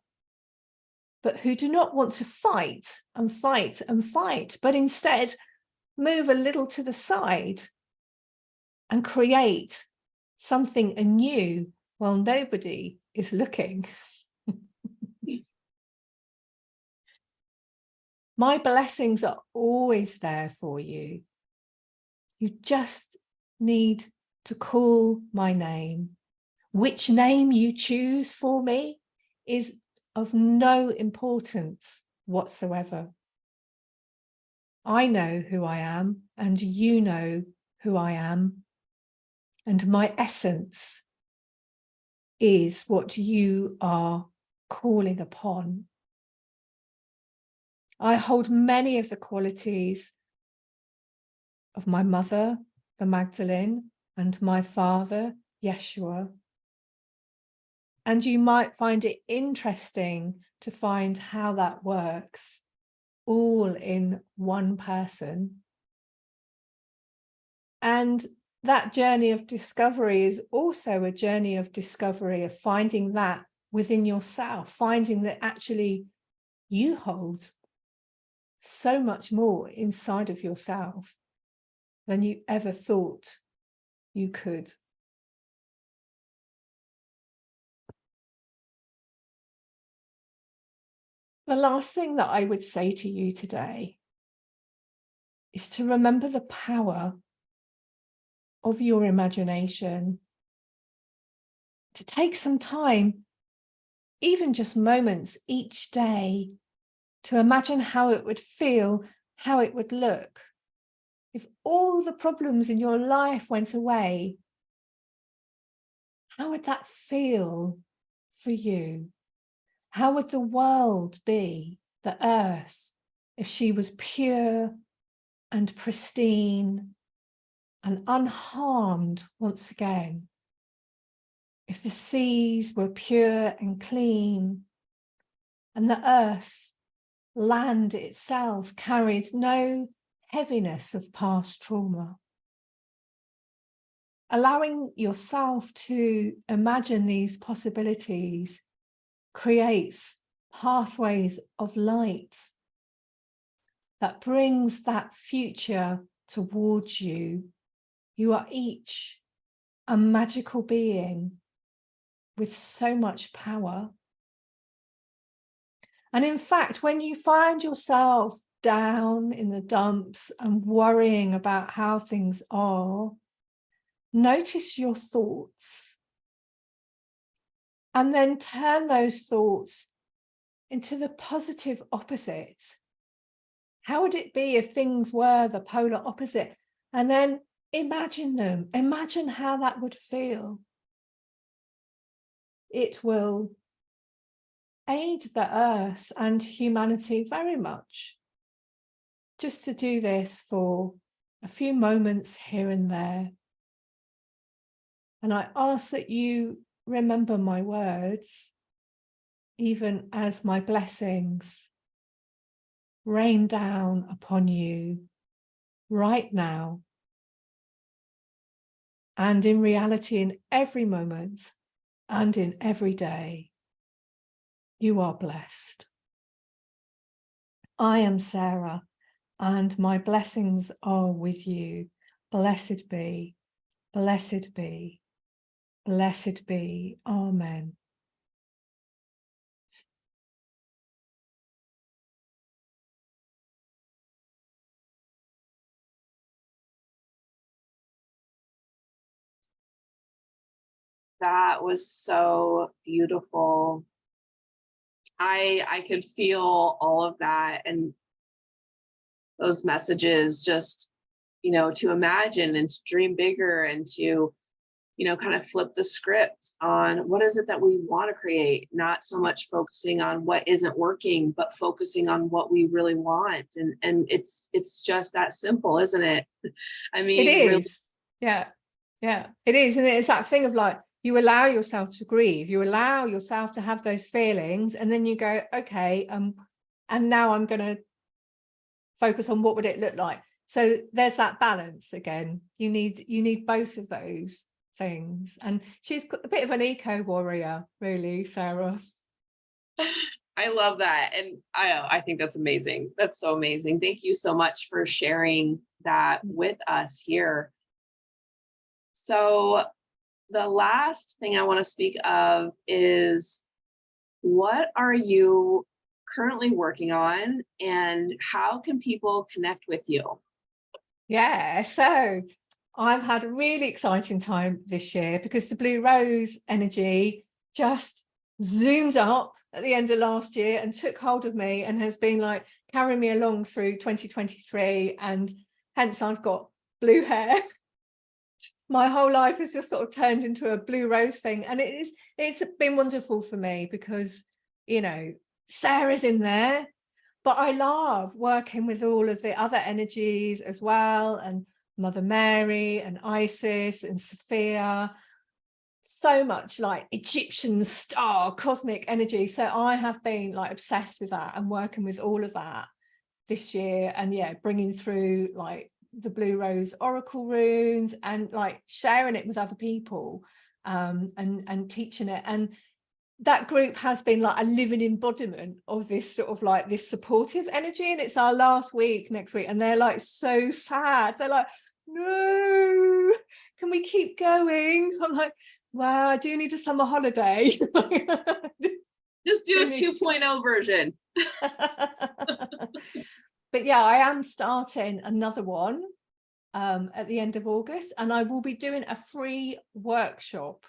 but who do not want to fight and fight and fight, but instead move a little to the side and create something anew while nobody is looking. My blessings are always there for you. You just need to call my name. Which name you choose for me is of no importance whatsoever. I know who I am, and you know who I am, and my essence is what you are calling upon. I hold many of the qualities of my mother, the Magdalene, and my father, Yeshua. And you might find it interesting to find how that works, all in one person. And that journey of discovery is also a journey of discovery, of finding that within yourself, finding that actually you hold so much more inside of yourself than you ever thought you could. The last thing that I would say to you today is to remember the power of your imagination, to take some time, even just moments each day, to imagine how it would feel, how it would look. If all the problems in your life went away, how would that feel for you? How would the world be, the earth, if she was pure and pristine and unharmed once again? If the seas were pure and clean and the earth, land itself, carried no heaviness of past trauma? Allowing yourself to imagine these possibilities creates pathways of light that brings that future towards you. You are each a magical being with so much power. And in fact, when you find yourself down in the dumps and worrying about how things are, notice your thoughts and then turn those thoughts into the positive opposite. How would it be if things were the polar opposite? And then imagine them. Imagine how that would feel. It will aid the earth and humanity very much. Just to do this for a few moments here and there. And I ask that you remember my words, even as my blessings rain down upon you right now. And in reality, in every moment and in every day, you are blessed. I am Sarah, and my blessings are with you. Blessed be, blessed be, blessed be. Amen. That was so beautiful. I could feel all of that and those messages, just, to imagine and to dream bigger and to, kind of flip the script on what is it that we want to create, not so much focusing on what isn't working, but focusing on what we really want. And it's just that simple, isn't it? I mean, It really. is. Yeah, it is. And it's that thing of like, you allow yourself to grieve, you allow yourself to have those feelings, and then you go, okay, and now I'm going to focus on what would it look like. So there's that balance again. You need both of those things. And she's a bit of an eco warrior, really, Sarah. I love that. And I think that's amazing. That's so amazing. Thank you so much for sharing that with us here. So the last thing I want to speak of is, what are you currently working on and how can people connect with you? Yeah, so I've had a really exciting time this year because the Blue Rose energy just zoomed up at the end of last year and took hold of me and has been like carrying me along through 2023, and hence I've got blue hair. My whole life has just sort of turned into a blue rose thing, and it's been wonderful for me because, you know, Sarah's in there, but I love working with all of the other energies as well, and Mother Mary and Isis and Sophia, so much like Egyptian star cosmic energy. So I have been like obsessed with that and working with all of that this year, and yeah, bringing through like the Blue Rose oracle runes and like sharing it with other people, and teaching it. And that group has been like a living embodiment of this sort of like this supportive energy, and it's our last week next week, and they're like so sad. They're like, no, can we keep going? I'm like, well, I do need a summer holiday. Just do a 2.0 version. But yeah, I am starting another one at the end of August, and I will be doing a free workshop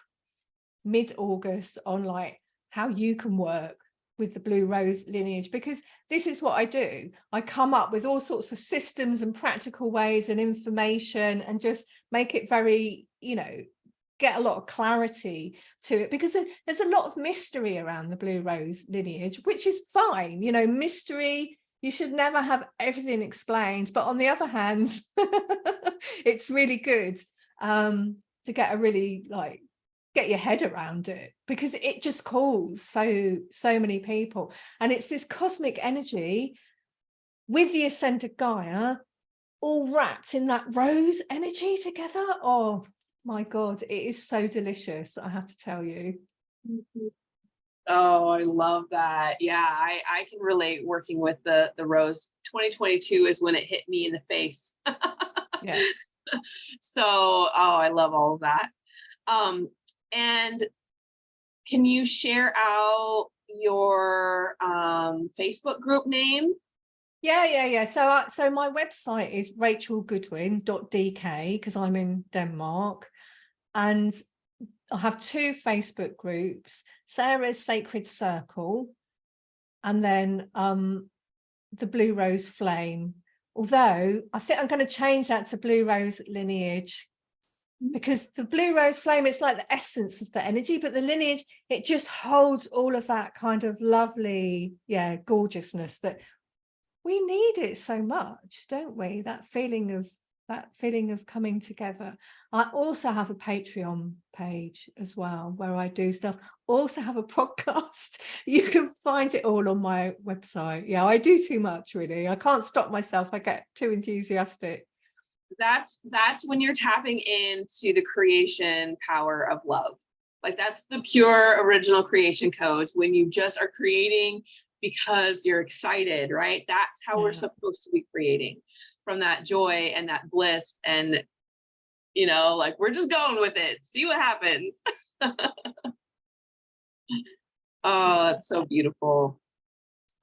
mid-August on like how you can work with the Blue Rose lineage, because this is what I do. I come up with all sorts of systems and practical ways and information and just make it very, you know, get a lot of clarity to it, because there's a lot of mystery around the Blue Rose lineage, which is fine. You know, mystery, you should never have everything explained, but on the other hand, it's really good to get a really like get your head around it, because it just calls so many people, and it's this cosmic energy with the ascended Gaia all wrapped in that rose energy together. Oh my God, it is so delicious, I have to tell you. Oh, I love that. Yeah, I can relate working with the rose. 2022 is when it hit me in the face. Yeah. So, oh, I love all of that. And can you share out your Facebook group name? Yeah. So my website is rachelgoodwin.dk, because I'm in Denmark, and I have 2 Facebook groups: Sarah's Sacred Circle, and then the Blue Rose Flame. Although I think I'm going to change that to Blue Rose Lineage, because the Blue Rose Flame, it's like the essence of the energy, but the lineage, it just holds all of that kind of lovely, yeah, gorgeousness that we need it so much, don't we? That feeling of coming together. I also have a Patreon page as well where I do stuff. Also have a podcast. You can find it all on my website. Yeah, I do too much, really. I can't stop myself. I get too enthusiastic. That's when you're tapping into the creation power of love. Like, that's the pure original creation codes, when you just are creating because you're excited, right? That's how we're supposed to be creating, from that joy and that bliss, and, you know, like, we're just going with it, see what happens. Oh, that's so beautiful.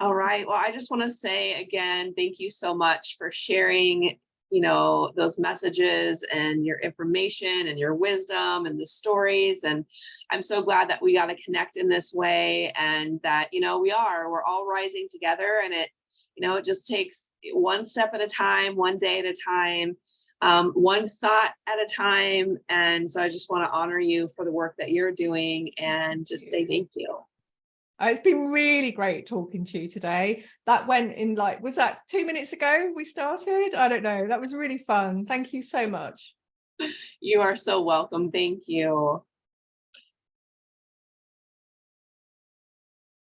All right, well, I just want to say again, thank you so much for sharing, you know, those messages and your information and your wisdom and the stories. And I'm so glad that we got to connect in this way, and that, you know, we're all rising together, and it, you know, it just takes one step at a time, one day at a time, one thought at a time. And so I just want to honor you for the work that you're doing and just say thank you. It's been really great talking to you today. That went in like, was that 2 minutes ago we started? I don't know. That was really fun. Thank you so much. You are so welcome. Thank you.